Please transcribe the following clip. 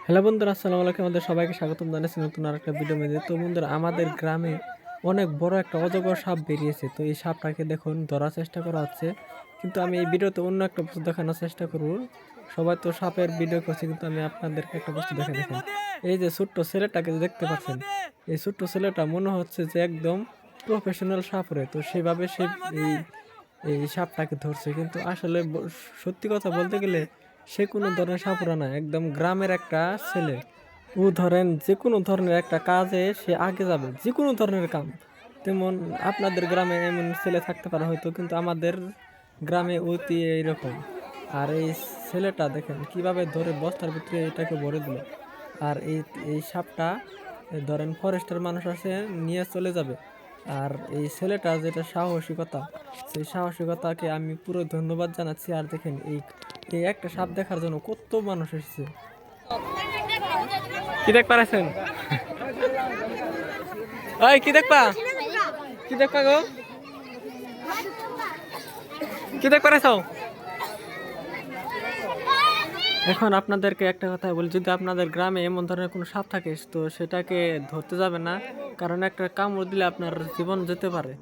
Hello বন্ধুরা, আসসালামু আলাইকুম। আমাদের সবাইকে স্বাগতম জানাচ্ছি নতুন আরেকটা ভিডিও মধ্যে। তো বন্ধুরা, আমাদের গ্রামে অনেক বড় একটা অজগর সাপ বেরিয়েছে। তো এই সাপটাকে দেখুন ধরার চেষ্টা করা হচ্ছে, কিন্তু আমি এই ভিডিওতে অন্য একটা বস্তু দেখানোর চেষ্টা করব। সবাই তো সাপের ভিডিও করছে, কিন্তু আমি আপনাদেরকে একটা বস্তু দেখে দেখেন। এই যে ছোট্ট ছেলেটাকে যে দেখতে পাচ্ছেন, এই ছোট্ট ছেলেটা মনে হচ্ছে যে একদম প্রফেশনাল সাপরে। তো সেভাবে সে এই এই সাপটাকে ধরছে, কিন্তু আসলে সত্যি কথা বলতে গেলে সে কোনো ধরনের সাপুরা না, একদম গ্রামের একটা ছেলে। ও ধরেন যে কোনো ধরনের একটা কাজে সে আগে যাবে, যে কোনো ধরনের কাম। তেমন আপনাদের গ্রামে এমন ছেলে থাকতে পারে হয়তো, কিন্তু আমাদের গ্রামে অতি এইরকম। আর এই ছেলেটা দেখেন কিভাবে ধরে বস্তার ভিতরে এটাকে ভরে দিল। আর এই এই সাপটা ধরেন ফরেস্টের মানুষ আছে, নিয়ে চলে যাবে। আর এই ছেলেটা যেটা সাহসিকতা, সেই সাহসিকতাকে আমি পুরো ধন্যবাদ জানাচ্ছি। আর দেখেন এই এই একটা সাপ দেখার জন্য কত মানুষ এসেছে। কি দেখ পারেছেন? ওই কি দেখবা, কি দেখবা গো, কি দেখ পারেছ? এখন আপনাদেরকে একটা কথা বলি, যদি আপনাদের গ্রামে এমন ধরনের কোনো সাপ থাকে তো সেটাকে ধরতে যাবে না, কারণ একটা কামড় দিলে আপনার জীবন যেতে পারে।